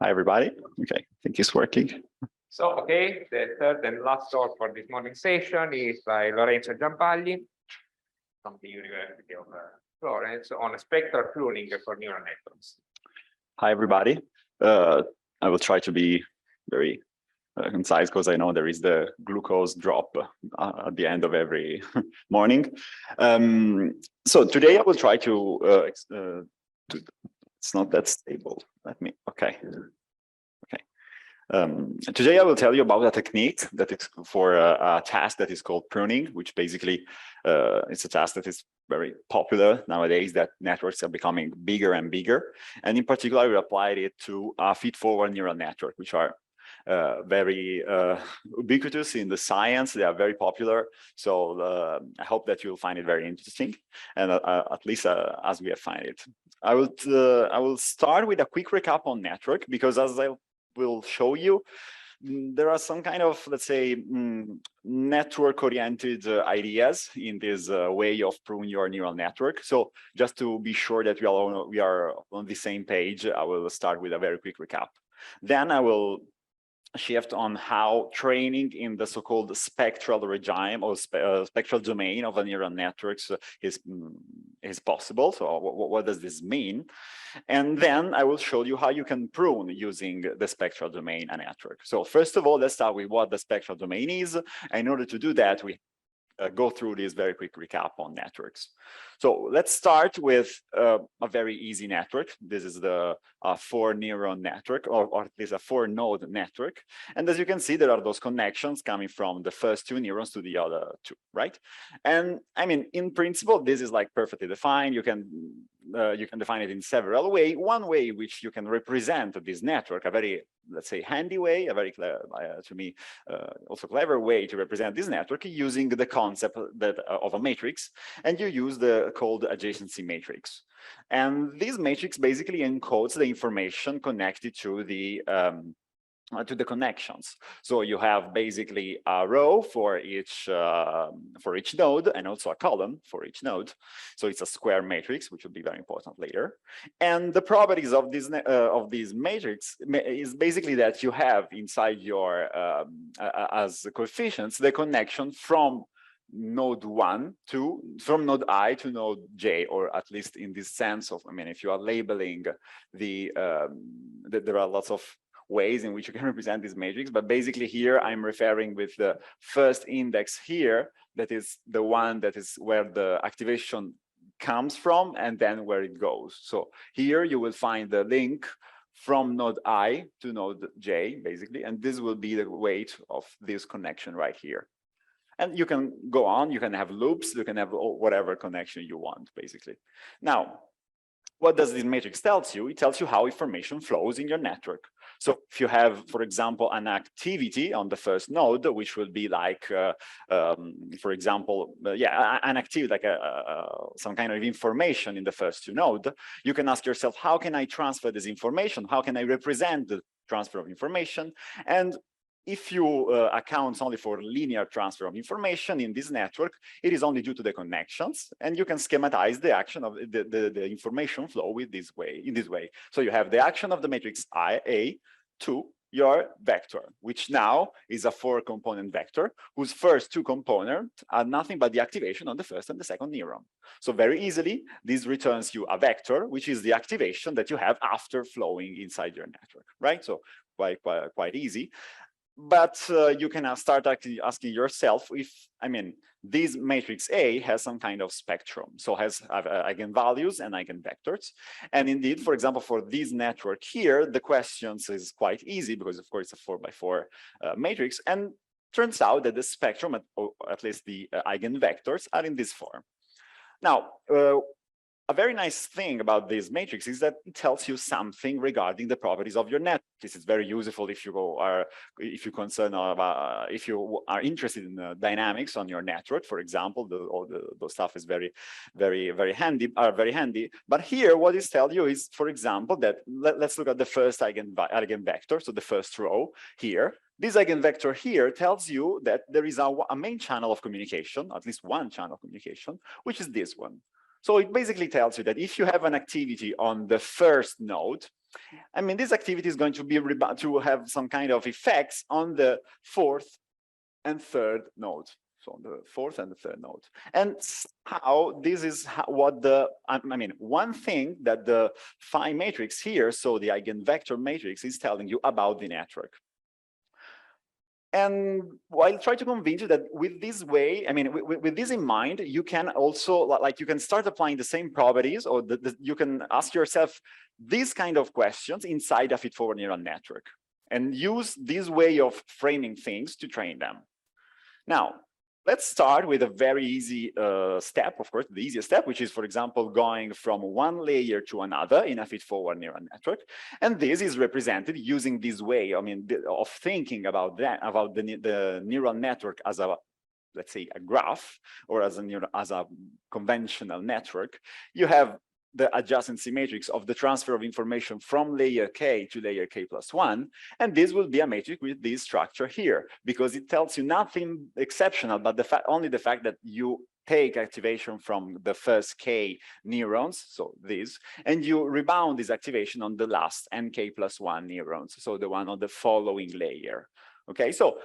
Hi, everybody. Okay, I think it's working. So, okay, the third and last talk for this morning session is by Lorenzo Giambagli from the University of Florence on spectral pruning for neural networks. Hi, everybody. I will try to be very concise because I know there is the glucose drop at the end of every morning. So today I will try to it's not that stable. Let me, okay. Today I will tell you about a technique that is for a task that is called pruning, which basically it's a task that is very popular nowadays, that networks are becoming bigger and bigger. And in particular, we applied it to a feed-forward neural network, which are very ubiquitous in the science. They are very popular. So I hope that you'll find it very interesting, and at least as we have found it. I will start with a quick recap on network, because as I will show you, there are some kind of, let's say, network-oriented ideas in this way of pruning your neural network. So just to be sure that we are on the same page, I will start with a very quick recap. Then I will shift on how training in the so-called spectral regime or spectral domain of a neural networks is possible. So what does this mean? And then I will show you how you can prune using the spectral domain a network. So first of all, let's start with what the spectral domain is. And in order to do that, we go through this very quick recap on networks. So let's start with a very easy network. This is the 4-neuron network, or at least a 4-node network. And as you can see, there are those connections coming from the first 2 neurons to the other 2, right? And I mean, in principle, this is like perfectly defined. You can define it in several ways. One way which you can represent this network, a very, let's say, handy way, a very clever, to me, also clever way to represent this network, using the concept of a matrix, and you use the called adjacency matrix. And this matrix basically encodes the information connected to the connections. So you have basically a row for each node, and also a column for each node. So it's a square matrix, which will be very important later. And the properties of this matrix is basically that you have inside your as coefficients the connection from node 1 from node I to node J, or at least in this sense of, I mean, if you are labeling there are lots of ways in which you can represent this matrix, but basically here I'm referring with the first index here, that is the one that is where the activation comes from and then where it goes. So here you will find the link from node I to node J, basically, and this will be the weight of this connection right here. And you can go on, you can have loops, you can have whatever connection you want, basically. Now, what does this matrix tell you? It tells you how information flows in your network. So if you have, for example, an activity on the first node, which will be like, for example, an activity, like some kind of information in the first 2 nodes, you can ask yourself, how can I transfer this information? How can I represent the transfer of information? And if you account only for linear transfer of information in this network, it is only due to the connections, and you can schematize the action of the information flow in this way. So you have the action of the matrix A to your vector, which now is a 4-component vector, whose first 2 components are nothing but the activation on the first and the second neuron. So very easily, this returns you a vector, which is the activation that you have after flowing inside your network, right? So quite easy. But you can now start asking yourself if, I mean, this matrix A has some kind of spectrum, so has eigenvalues and eigenvectors. And indeed, for example, for this network here, the questions is quite easy because, of course, it's a 4x4 matrix. And turns out that the spectrum, at least the eigenvectors, are in this form. Now, a very nice thing about this matrix is that it tells you something regarding the properties of your network. This is very useful if you are interested in dynamics on your network, for example. Those stuff is very handy. But here, what it tells you is, for example, that let's look at the first eigenvector, so the first row here. This eigenvector here tells you that there is a main channel of communication, at least one channel of communication, which is this one. So it basically tells you that if you have an activity on the first node, I mean, this activity is going to be to have some kind of effects on the fourth and third node. So on the fourth and the third node. And how this is what the, I mean, one thing that the phi matrix here, so the eigenvector matrix, is telling you about the network. And I'll try to convince you that with this way, I mean, with this in mind, you can also, like, you can start applying the same properties, or you can ask yourself these kind of questions inside a feed-forward neural network and use this way of framing things to train them. Now, let's start with a very easy step, of course, the easiest step, which is, for example, going from one layer to another in a feed-forward neural network. And this is represented using this way, I mean, of thinking about that, about the neural network as a, let's say, a graph, or as a conventional network. You have the adjacency matrix of the transfer of information from layer K to layer K plus 1. And this will be a matrix with this structure here, because it tells you nothing exceptional, but only the fact that you take activation from the first K neurons, so this, and you rebound this activation on the last NK plus 1 neurons, so the one on the following layer. Okay, so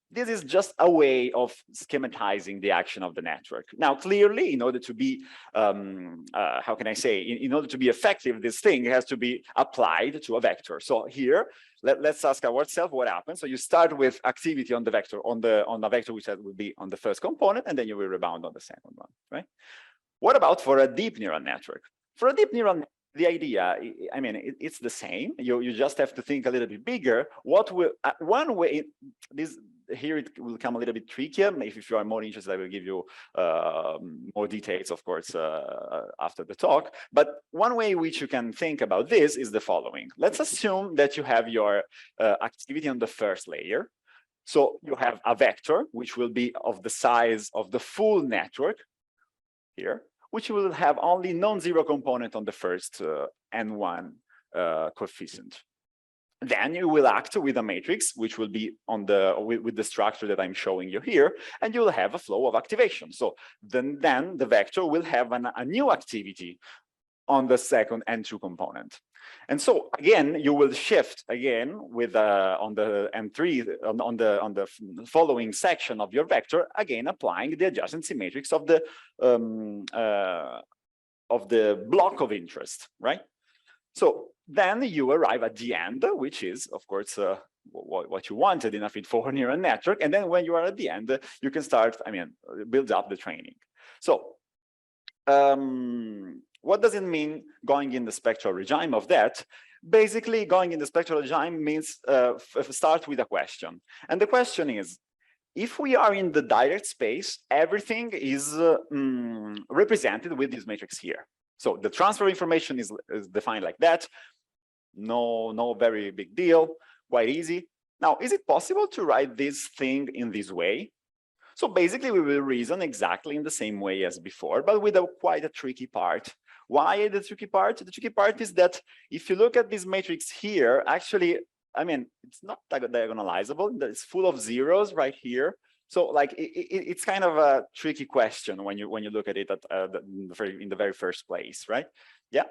this is just a way of schematizing the action of the network. Now, clearly, in order to be, how can I say, in order to be effective, this thing has to be applied to a vector. So here, let's ask ourselves what happens. So you start with activity on the vector, on the vector which will be on the first component, and then you will rebound on the second one, right? What about for a deep neural network? For a deep neural network, the idea, I mean, it's the same. You just have to think a little bit bigger. What will one way? This here it will come a little bit trickier. If you are more interested, I will give you more details, of course, after the talk. But one way which you can think about this is the following. Let's assume that you have your activity on the first layer. So you have a vector which will be of the size of the full network here, which will have only non-zero component on the first n1 coefficient. Then you will act with a matrix, which will be on with the structure that I'm showing you here, and you will have a flow of activation. So then the vector will have a new activity on the second n2 component. And so again, you will shift again with on the n3 on the following section of your vector, again applying the adjacency matrix of the block of interest, right? So then you arrive at the end, which is, of course, what you wanted in a feed-forward neural network. And then when you are at the end, you can start, I mean, build up the training. So what does it mean going in the spectral regime of that? Basically, going in the spectral regime means start with a question. And the question is, if we are in the direct space, everything is represented with this matrix here. So the transfer information is defined like that. No very big deal, quite easy. Now, is it possible to write this thing in this way? So basically, we will reason exactly in the same way as before, but with quite a tricky part. Why the tricky part? The tricky part is that if you look at this matrix here, actually, I mean, it's not diagonalizable. It's full of zeros right here. So like it's kind of a tricky question when you look at it in the very first place, right? Yeah.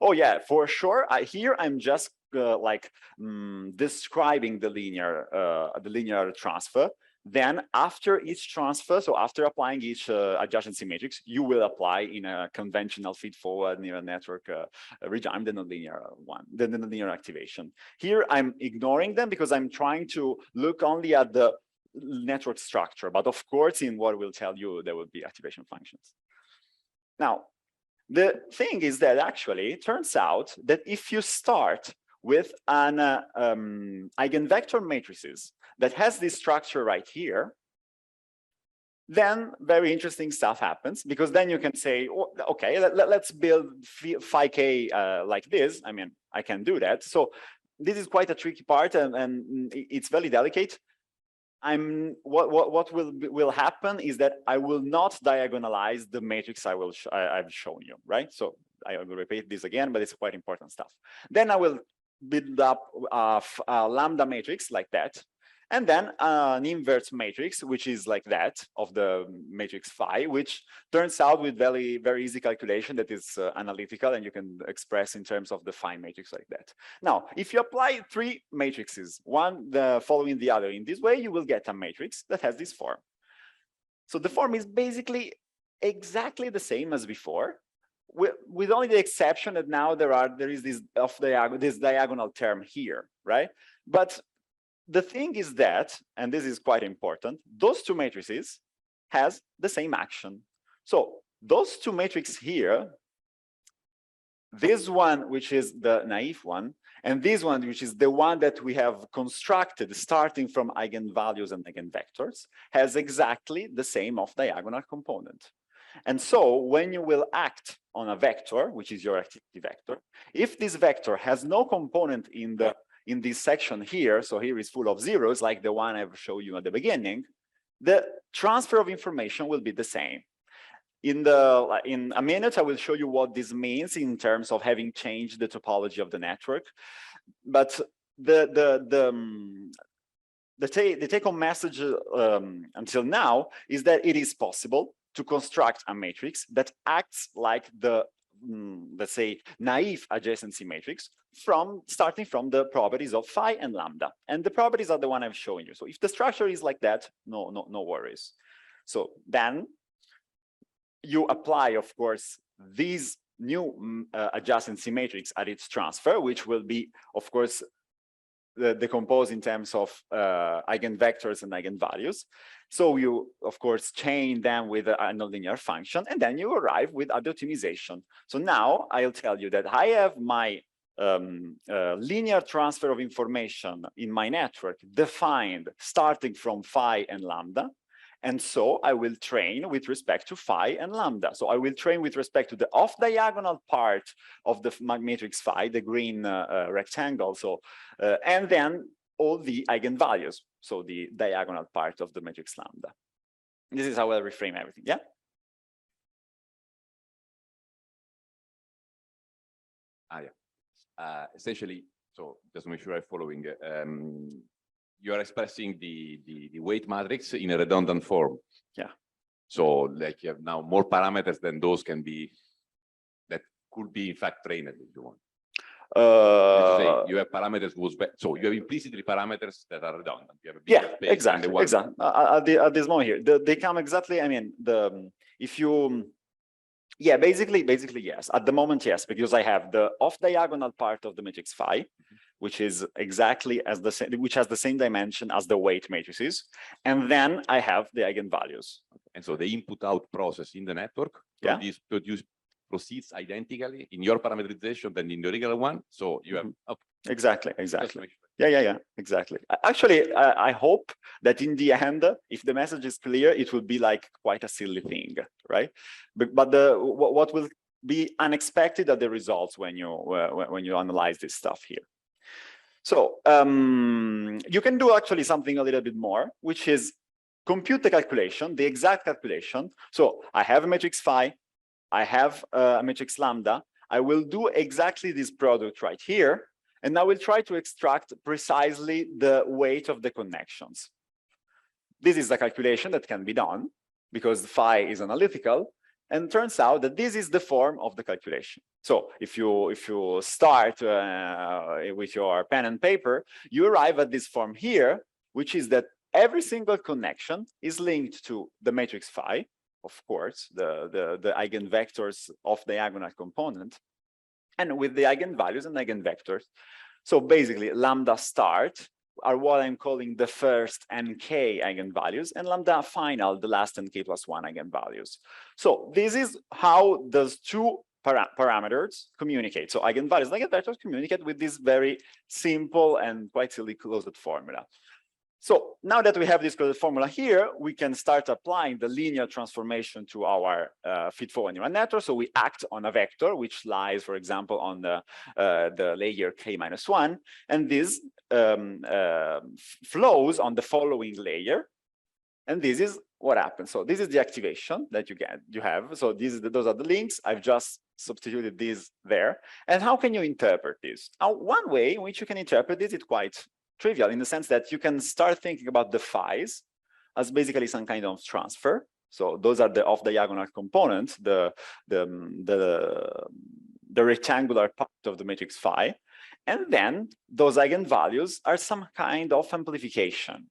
Oh yeah, for sure. Here I'm just describing the linear transfer. Then after each transfer, so after applying each adjacency matrix, you will apply in a conventional feed-forward neural network regime the nonlinear one, the nonlinear activation. Here I'm ignoring them because I'm trying to look only at the network structure, but of course in what we'll tell you there will be activation functions. Now, the thing is that actually it turns out that if you start with an eigenvector matrices that has this structure right here, then very interesting stuff happens, because then you can say, oh, okay, let's build phi k like this. I mean, I can do that. So this is quite a tricky part, and it's very delicate. What will happen is that I will not diagonalize the matrix I've shown you, right? So I will repeat this again, but it's quite important stuff. Then I will build up a lambda matrix like that. and then an inverse matrix, which is like that of the matrix phi, which turns out with very, very easy calculation that is analytical, and you can express in terms of the phi matrix like that. Now, if you apply three matrices, one following the other in this way, you will get a matrix that has this form. So the form is basically exactly the same as before, with only the exception that now there is this diagonal term here, right? But the thing is that, and this is quite important, those two matrices has the same action. So those two matrices here, this one, which is the naive one, and this one, which is the one that we have constructed starting from eigenvalues and eigenvectors, has exactly the same off-diagonal component. And so when you will act on a vector, which is your activity vector, if this vector has no component in this section here, so here is full of zeros, like the one I've showed you at the beginning, the transfer of information will be the same. In a minute, I will show you what this means in terms of having changed the topology of the network. But the take-home message until now is that it is possible to construct a matrix that acts like the, let's say, naive adjacency matrix starting from the properties of phi and lambda. And the properties are the one I've shown you. So if the structure is like that, no worries. So then you apply, of course, these new adjacency matrix at its transfer, which will be, of course, decomposed in terms of eigenvectors and eigenvalues. So you, of course, chain them with a nonlinear function, and then you arrive with ad optimization. So now I'll tell you that I have my linear transfer of information in my network defined starting from phi and lambda. And so I will train with respect to phi and lambda. So I will train with respect to the off-diagonal part of the matrix phi, the green rectangle. So, and then all the eigenvalues. So the diagonal part of the matrix lambda. This is how I'll reframe everything. Yeah. Essentially, so just to make sure I'm following. You are expressing the weight matrix in a redundant form. Yeah. So like you have now more parameters than those can be, that could be in fact trained if you want. You have parameters so you have implicitly parameters that are redundant. You have a bigger space exactly. At this moment here, they come exactly. I mean, if you. Yeah, basically yes. At the moment, yes, because I have the off-diagonal part of the matrix phi, which is exactly as the same, which has the same dimension as the weight matrices, and then I have the eigenvalues. And so the input-out process in the network proceeds identically in your parameterization than in the original one. So you have exactly. Yeah, exactly. Actually, I hope that in the end, if the message is clear, it will be like quite a silly thing, right? But what will be unexpected are the results when you analyze this stuff here. So you can do actually something a little bit more, which is compute the calculation, the exact calculation. So I have a matrix phi, I have a matrix lambda. I will do exactly this product right here. And I will try to extract precisely the weight of the connections. This is a calculation that can be done because phi is analytical, and turns out that this is the form of the calculation. So if you start with your pen and paper, you arrive at this form here, which is that every single connection is linked to the matrix phi, of course, the eigenvectors of diagonal component, and with the eigenvalues and eigenvectors. So basically, lambda start are what I'm calling the first nk eigenvalues, and lambda final, the last nk plus 1 eigenvalues. So this is how those two parameters communicate. So eigenvalues and eigenvectors communicate with this very simple and quite silly closed formula. So now that we have this closed formula here, we can start applying the linear transformation to our feed-forward neural network. So we act on a vector which lies, for example, on the layer k-1, and this flows on the following layer. And this is what happens. So this is the activation that you have. So those are the links. I've just substituted these there. And how can you interpret this? Now, one way in which you can interpret this is quite trivial in the sense that you can start thinking about the phi's as basically some kind of transfer. So those are the off-diagonal components, the rectangular part of the matrix phi. And then those eigenvalues are some kind of amplification,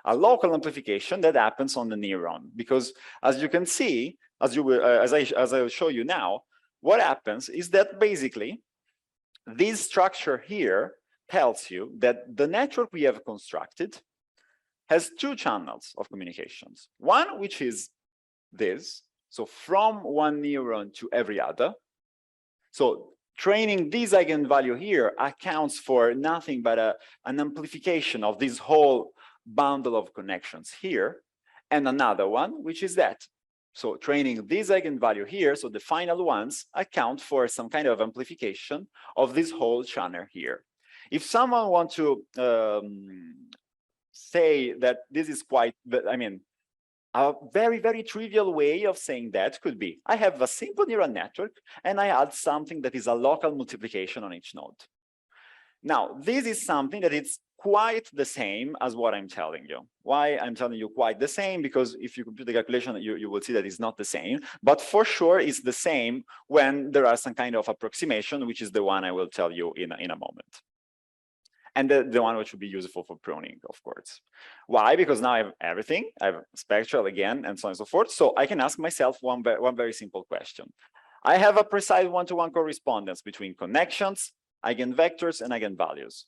a local amplification that happens on the neuron. Because as you can see, as I will show you now, what happens is that basically this structure here tells you that the network we have constructed has two channels of communications. One, which is this, so from one neuron to every other. So training this eigenvalue here accounts for nothing but an amplification of this whole bundle of connections here. And another one, which is that. So training this eigenvalue here, so the final ones account for some kind of amplification of this whole channel here. If someone wants to say that this is quite, I mean, a very, very trivial way of saying that could be, I have a simple neural network and I add something that is a local multiplication on each node. Now, this is something that it's quite the same as what I'm telling you. Why I'm telling you quite the same? Because if you compute the calculation, you will see that it's not the same, but for sure it's the same when there are some kind of approximation, which is the one I will tell you in a moment. And the one which will be useful for pruning, of course. Why? Because now I have everything, I have spectral again, and so on and so forth. So I can ask myself one very simple question. I have a precise one-to-one correspondence between connections, eigenvectors, and eigenvalues.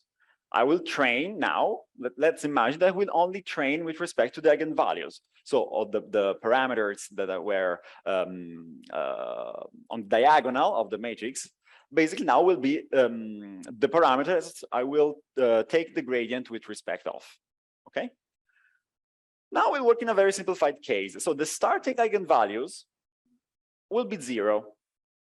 I will train now, let's imagine that I will only train with respect to the eigenvalues. So all the parameters that were on diagonal of the matrix, basically now will be the parameters I will take the gradient with respect of, okay? Now we work in a very simplified case. So the starting eigenvalues will be 0.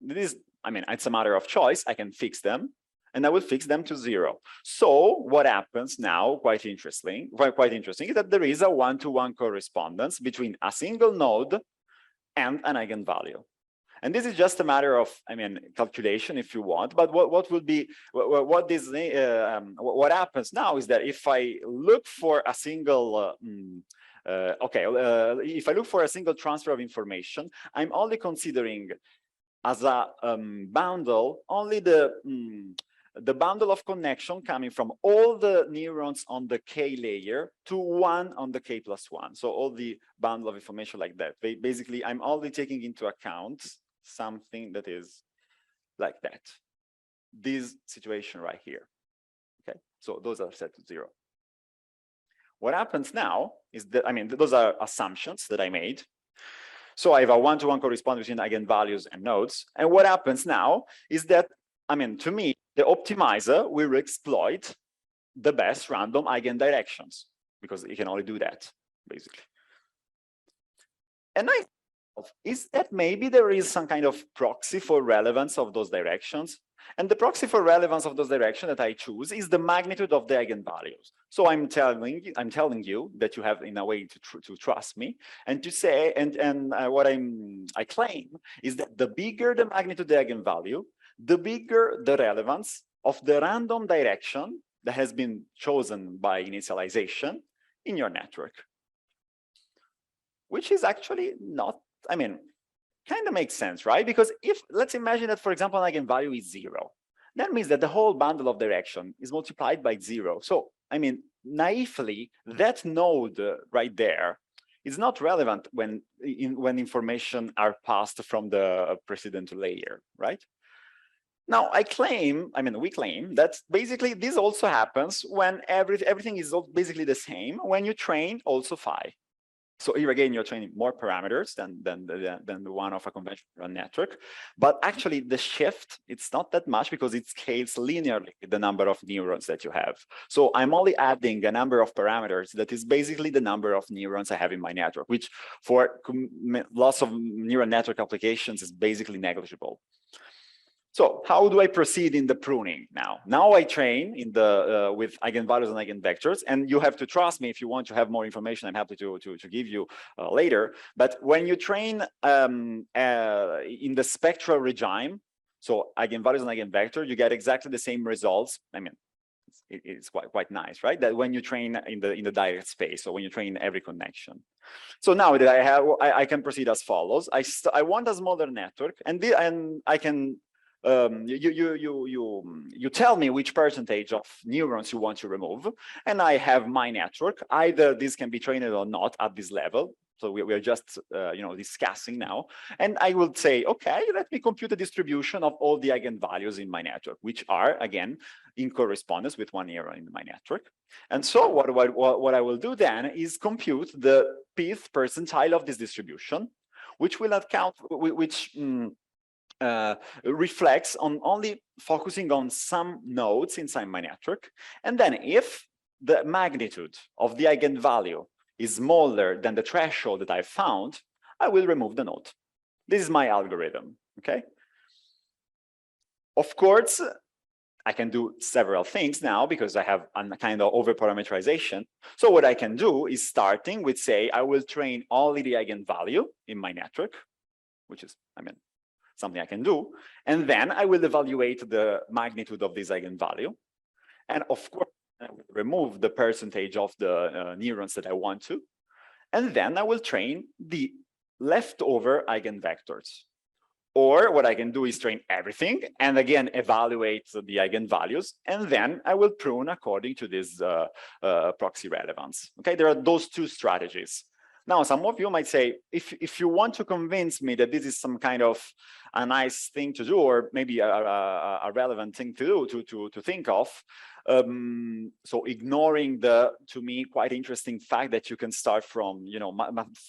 This is, I mean, it's a matter of choice. I can fix them, and I will fix them to 0. So what happens now, quite interesting, is that there is a one-to-one correspondence between a single node and an eigenvalue. And this is just a matter of, I mean, calculation if you want, but what would be, what happens now is that if I look for a single, if I look for a single transfer of information, I'm only considering as a bundle, only the bundle of connection coming from all the neurons on the K layer to one on the K plus one. So all the bundle of information like that. Basically, I'm only taking into account something that is like that. This situation right here. Okay, so those are set to 0. What happens now is that, I mean, those are assumptions that I made. So I have a one-to-one correspondence between eigenvalues and nodes. And what happens now is that, I mean, to me, the optimizer will exploit the best random eigendirections because it can only do that, basically. And is that maybe there is some kind of proxy for relevance of those directions? And the proxy for relevance of those directions that I choose is the magnitude of the eigenvalues. So I'm telling you that you have in a way to trust me and to say, and what I claim is that the bigger the magnitude of the eigenvalue, the bigger the relevance of the random direction that has been chosen by initialization in your network. Which is actually not, I mean, kind of makes sense, right? Because if, let's imagine that, for example, an eigenvalue is 0. That means that the whole bundle of direction is multiplied by 0. So, I mean, naively, that node right there is not relevant when information are passed from the precedent layer, right? Now, we claim that basically this also happens when everything is basically the same when you train also phi. So here again, you're training more parameters than the one of a conventional network. But actually, the shift, it's not that much because it scales linearly the number of neurons that you have. So I'm only adding a number of parameters that is basically the number of neurons I have in my network, which for lots of neural network applications is basically negligible. So how do I proceed in the pruning now? Now I train in the with eigenvalues and eigenvectors, and you have to trust me if you want to have more information. I'm happy to give you later. But when you train in the spectral regime, so eigenvalues and eigenvector, you get exactly the same results. I mean, it's quite nice, right? That when you train in the direct space, or when you train every connection. So now that I can proceed as follows. I want a smaller network, and I can you tell me which percentage of neurons you want to remove, and I have my network. Either this can be trained or not at this level. So we are just discussing now, and I will say, okay, let me compute the distribution of all the eigenvalues in my network, which are again in correspondence with one neuron in my network. And so what I will do then is compute the pth percentile of this distribution, which will account, reflects on only focusing on some nodes inside my network. And then if the magnitude of the eigenvalue is smaller than the threshold that I found, I will remove the node. This is my algorithm, okay? Of course, I can do several things now because I have a kind of over-parameterization. So what I can do is starting with, say, I will train only the eigenvalue in my network, which is, something I can do. And then I will evaluate the magnitude of this eigenvalue. And of course, I will remove the percentage of the neurons that I want to. And then I will train the leftover eigenvectors. Or what I can do is train everything and again evaluate the eigenvalues, and then I will prune according to this proxy relevance. Okay, there are those two strategies. Now, some of you might say, if you want to convince me that this is some kind of a nice thing to do, or maybe a relevant thing to do, to think of, so ignoring the, to me, quite interesting fact that you can start from,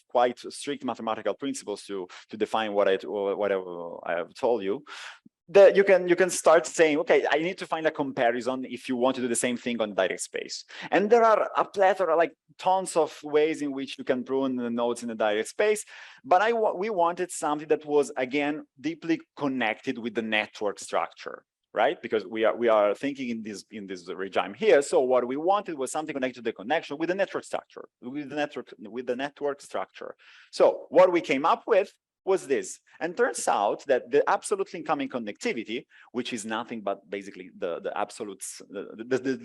quite strict mathematical principles to define what I have told you, that you can start saying, okay, I need to find a comparison if you want to do the same thing on direct space. And there are a plethora, like tons of ways in which you can prune the nodes in the direct space. But we wanted something that was, again, deeply connected with the network structure, right? Because we are thinking in this regime here. So what we wanted was something connected to the connection with the network structure, with the network structure. So what we came up with was this, and turns out that the absolute incoming connectivity, which is nothing but basically the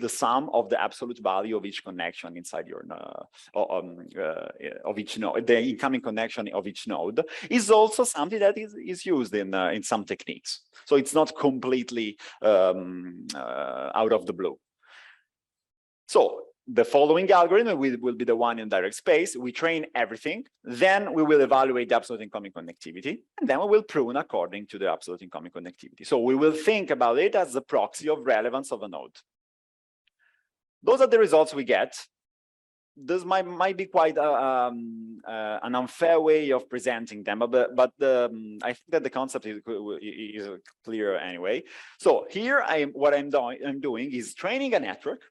sum of the absolute value of each connection inside your of each node, the incoming connection of each node, is also something that is used in some techniques. So it's not completely out of the blue. So the following algorithm will be the one in direct space. We train everything, then we will evaluate the absolute incoming connectivity, and then we will prune according to the absolute incoming connectivity. So we will think about it as the proxy of relevance of a node. Those are the results we get. This might be quite an unfair way of presenting them, but I think that the concept is clear anyway. So here what I'm doing is training a network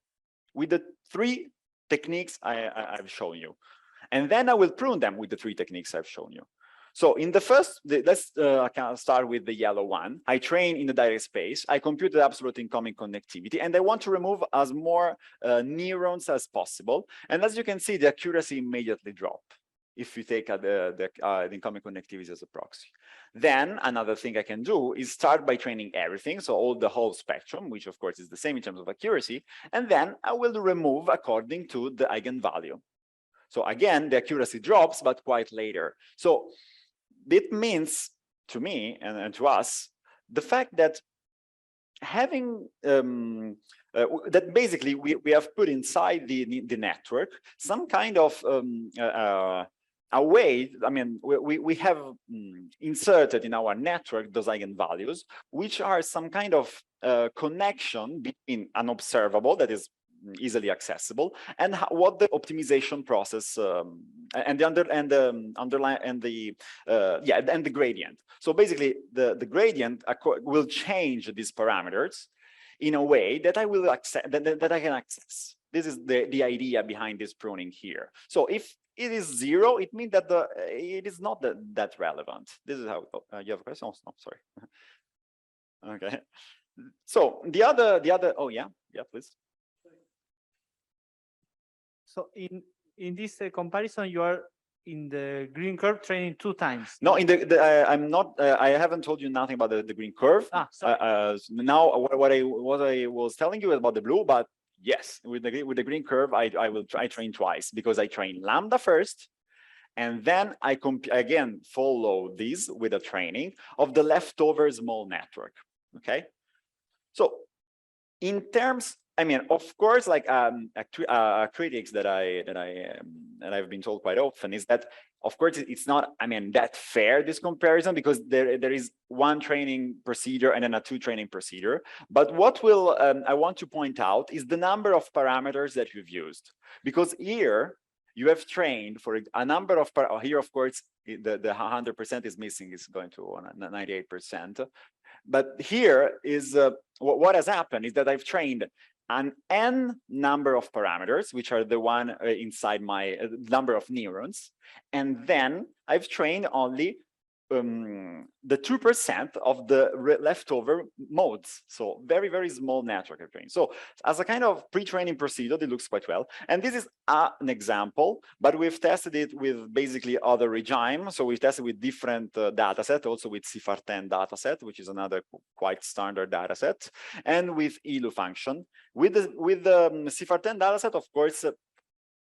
with the three techniques I've shown you. And then I will prune them with the three techniques I've shown you. So in the first, let's start with the yellow one. I train in the direct space. I compute the absolute incoming connectivity, and I want to remove as more neurons as possible. And as you can see, the accuracy immediately drops if you take the incoming connectivity as a proxy. Then another thing I can do is start by training everything, so the whole spectrum, which of course is the same in terms of accuracy, and then I will remove according to the eigenvalue. So again, the accuracy drops, but quite later. So it means to me and to us the fact that having that basically we have put inside the network some kind of a way, we have inserted in our network those eigenvalues, which are some kind of connection between an observable that is easily accessible and what the optimization process and the gradient. So basically, the gradient will change these parameters in a way that I will accept, that I can access. This is the idea behind this pruning here. So if it is 0, it means that it is not that relevant. This is how you have a question? Oh, no, sorry. Okay. So the other. Oh yeah, please. So in this comparison, you are in the green curve training 2 times. No, I'm not. I haven't told you nothing about the green curve. Sorry. Now, what I was telling you about the blue, but Yes, with the green curve, I train twice because I train lambda first, and then I again follow this with a training of the leftover small network. Okay, so in terms, I mean, of course, like critics that I've been told quite often is that, of course, it's not, I mean, that fair, this comparison, because there is one training procedure and then a two training procedure. But what I want to point out is the number of parameters that you've used, because here you have trained for a number of, here, of course, the 100% is missing, is going to 98%. But here is what has happened is that I've trained an n number of parameters, which are the one inside my number of neurons. And then I've trained only the 2% of the leftover modes. So very, very small network of training. So as a kind of pre-training procedure, it looks quite well. And this is an example, but we've tested it with basically other regimes. So we've tested with different data set, also with CIFAR10 data set, which is another quite standard data set, and with ELU function. With the CIFAR10 data set, of course,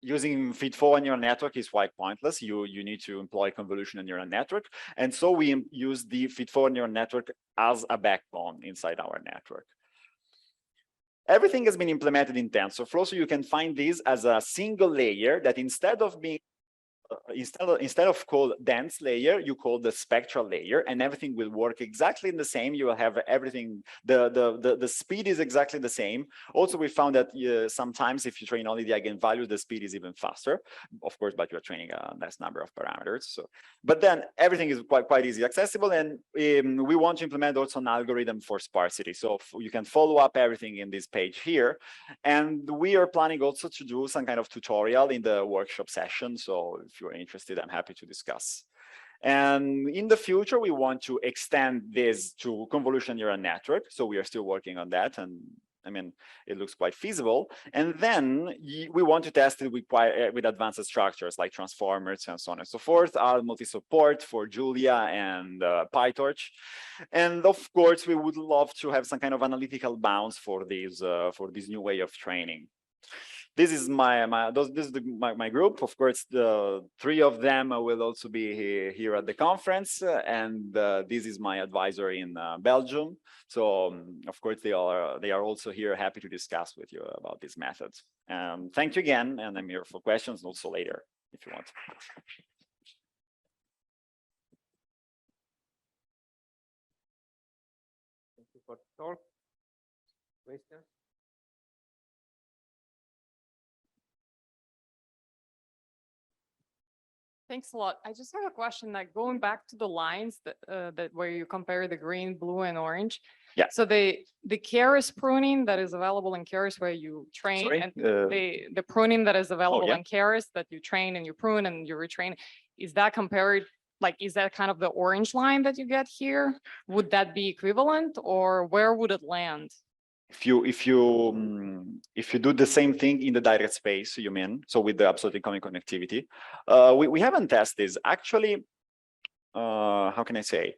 using feed-forward neural network is quite pointless. You need to employ convolutional neural network. And so we use the feed-forward neural network as a backbone inside our network. Everything has been implemented in TensorFlow, so you can find this as a single layer that instead of being instead of called dense layer, you call the spectral layer, and everything will work exactly the same. You will have everything, the speed is exactly the same. Also, we found that sometimes if you train only the eigenvalue, the speed is even faster, of course, but you're training a less number of parameters. So, but then everything is quite easy accessible, and we want to implement also an algorithm for sparsity. So you can follow up everything in this page here, and we are planning also to do some kind of tutorial in the workshop session. So if you're interested, I'm happy to discuss. And in the future, we want to extend this to convolutional neural network. So we are still working on that. And I mean, it looks quite feasible. And then we want to test it with advanced structures like transformers and so on and so forth, multi-support for Julia and PyTorch. And of course, we would love to have some kind of analytical bounds for this new way of training. This is my group. Of course, the three of them will also be here at the conference, and this is my advisor in Belgium. So of course they are also here, happy to discuss with you about these methods. Thank you again, and I'm here for questions also later if you want. Thank you for the talk. Questions? Thanks a lot. I just have a question, like going back to the lines that where you compare the green, blue, and orange. Yeah. So the keras pruning that is available in keras where you train, Sorry? and the pruning that is available yeah. in keras that you train and you prune and you retrain, is that compared? Like, is that kind of the orange line that you get here? Would that be equivalent, or where would it land? If you do the same thing in the direct space, you mean, so with the absolute incoming connectivity, we haven't tested this. Actually, how can I say?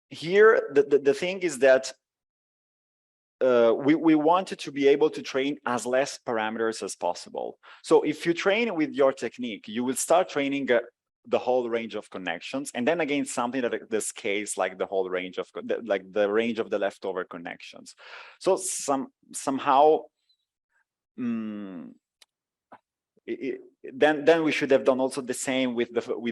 Here, the thing is that we wanted to be able to train as less parameters as possible. So if you train with your technique, you will start training the whole range of connections, and then again something that the scales like the whole range of the range of the leftover connections. So somehow then we should have done also the same with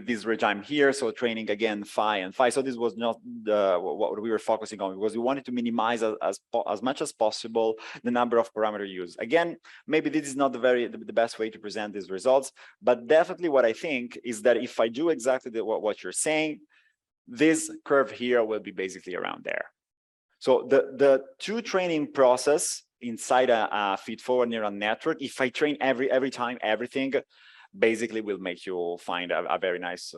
this regime here. So training again phi and phi. So this was not what we were focusing on, because we wanted to minimize as much as possible the number of parameter used. Again, maybe this is not the best way to present these results, but definitely what I think is that if I do exactly what you're saying, this curve here will be basically around there. So the two training process inside a feed-forward neural network, if I train every time everything, basically will make you find a very nice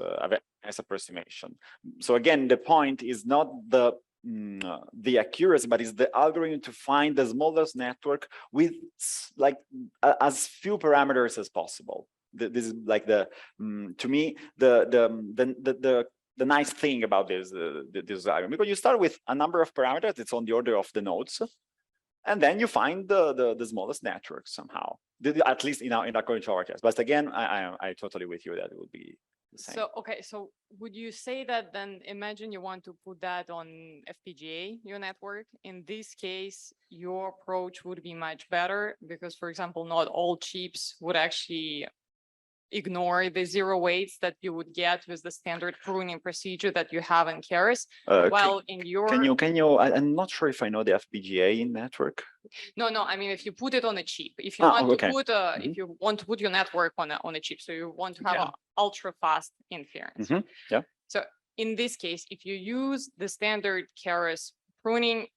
approximation. So again, the point is not the accuracy, but is the algorithm to find the smallest network with like as few parameters as possible. This is like to me the nice thing about this algorithm, because you start with a number of parameters. It's on the order of the nodes. And then you find the smallest network somehow, at least in according to our case. But again, I totally with you that it would be the same. So, okay, so would you say that then imagine you want to put that on FPGA, your network? In this case, your approach would be much better because, for example, not all chips would actually ignore the zero weights that you would get with the standard pruning procedure that you have in Keras. While in your I'm not sure if I know the FPGA network. no, I mean, if you put it on a chip, if you want okay. to put if you want to put your network on a chip, so you want to have Yeah. an ultra fast inference. Yeah. So in this case, if you use the standard Keras pruning,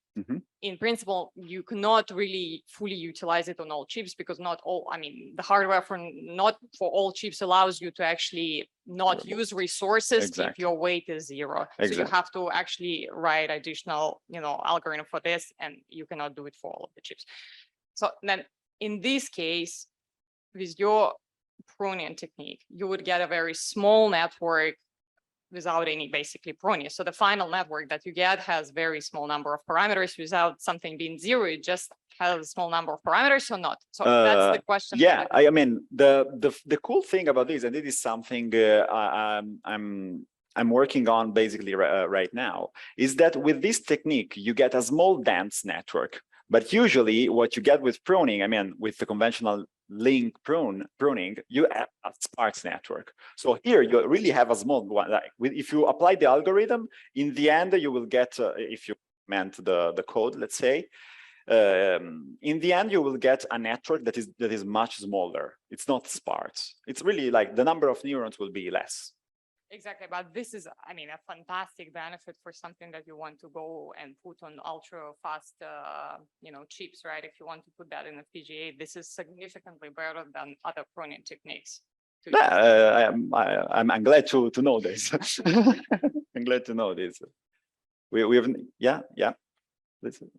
in principle, you cannot really fully utilize it on all chips because not all, I mean, the hardware not for all chips allows you to actually not use resources if Exactly. your weight is zero. So you Exactly. have to actually write additional, algorithm for this, and you cannot do it for all of the chips. So then in this case, with your pruning technique, you would get a very small network without any basically pruning. So the final network that you get has very small number of parameters without something being zero. It just has a small number of parameters or not. So that's the question. Yeah, I mean, the cool thing about this, and it is something I'm working on basically right now, is that with this technique, you get a small dense network. But usually what you get with pruning, I mean, with the conventional link pruning, you have a sparse network. So here you really have a small one. Like if you apply the algorithm, in the end, you will get, if you meant the code, let's say, in the end, you will get a network that is much smaller. It's not sparse. It's really like the number of neurons will be less. Exactly, but this is, I mean, a fantastic benefit for something that you want to go and put on ultra fast, chips, right? If you want to put that in a FPGA, this is significantly better than other pruning techniques. I'm glad to know this. I'm glad to know this. We have, yeah. Listen.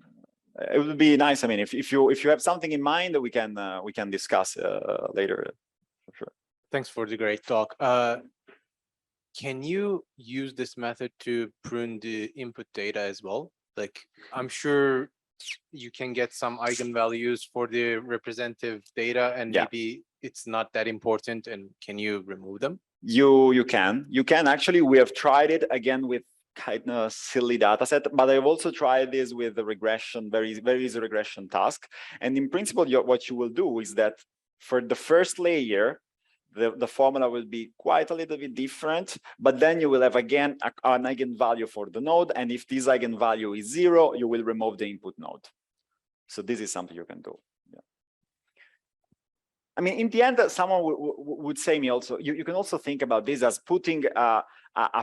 It would be nice. I mean, if you have something in mind, we can discuss later. For sure. Thanks for the great talk. Can you use this method to prune the input data as well? Like, I'm sure you can get some eigenvalues for the representative data, and maybe it's not that important. And can you remove them? You can actually. We have tried it again with kind of silly data set, but I've also tried this with the regression, very easy regression task. And in principle, what you will do is that for the first layer, the formula will be quite a little bit different, but then you will have again an eigenvalue for the node. And if this eigenvalue is 0, you will remove the input node. So this is something you can do. Yeah. I mean, in the end, someone would say me also, you can also think about this as putting a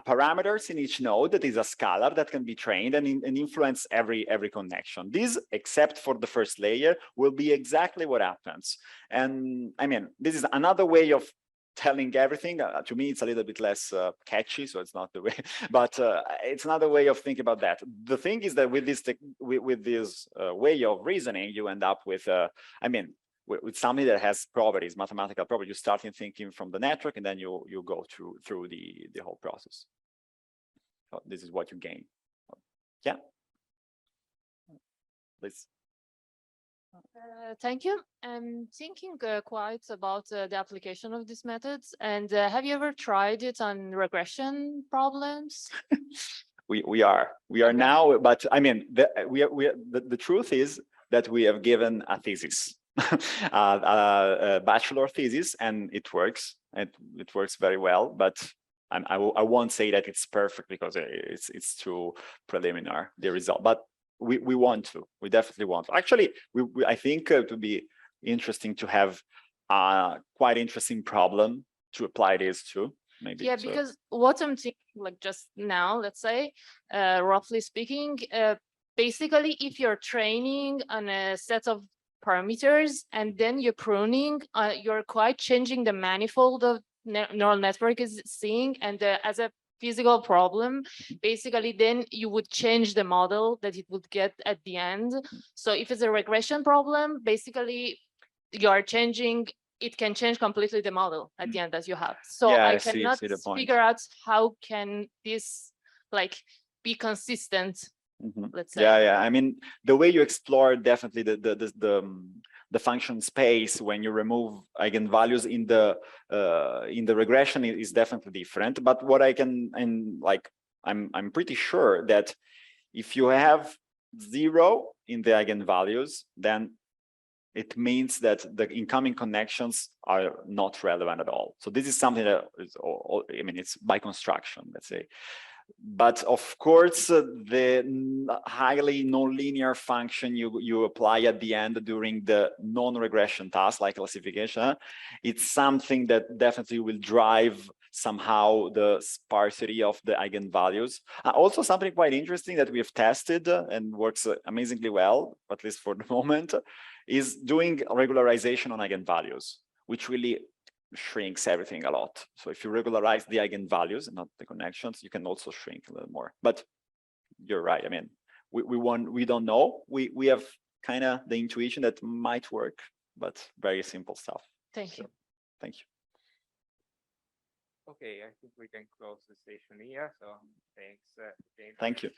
parameters in each node that is a scalar that can be trained and influence every connection. This, except for the first layer, will be exactly what happens. And I mean, this is another way of telling everything. To me, it's a little bit less catchy, so it's not the way, but it's another way of thinking about that. The thing is that with this way of reasoning, you end up with, with something that has properties, mathematical properties. You start thinking from the network, and then you go through the whole process. So this is what you gain. Yeah. Please. Thank you. I'm thinking quite about the application of these methods. And have you ever tried it on regression problems? We are now, but I mean, the truth is that we have given a thesis, a bachelor thesis, and it works. It works very well, but I won't say that it's perfect because it's too preliminary, the result. But we definitely want to. Actually, I think it would be interesting to have a quite interesting problem to apply this to. Maybe. Yeah, because what I'm thinking, like just now, let's say, roughly speaking, basically, if you're training on a set of parameters and then you're pruning, you're quite changing the manifold of neural network is seeing, and as a physical problem, basically then you would change the model that it would get at the end. So if it's a regression problem, basically you are changing, it can change completely the model at the end that you have. So yeah, I cannot figure out how can this like be consistent let's say. Yeah. I mean, the way you explore definitely the function space when you remove eigenvalues in the regression is definitely different. But what I can, and like I'm pretty sure that if you have 0 in the eigenvalues, then it means that the incoming connections are not relevant at all. So this is something that is, I mean, it's by construction, let's say. But of course, the highly nonlinear function you apply at the end during the non-regression task, like classification, it's something that definitely will drive somehow the sparsity of the eigenvalues. Also, something quite interesting that we have tested and works amazingly well, at least for the moment, is doing regularization on eigenvalues, which really shrinks everything a lot. So if you regularize the eigenvalues and not the connections, you can also shrink a little more. But you're right. I mean, we don't know. We have kind of the intuition that might work, but very simple stuff. Thank you. Thank you. Okay, I think we can close the session here. So thanks, James. Thank you.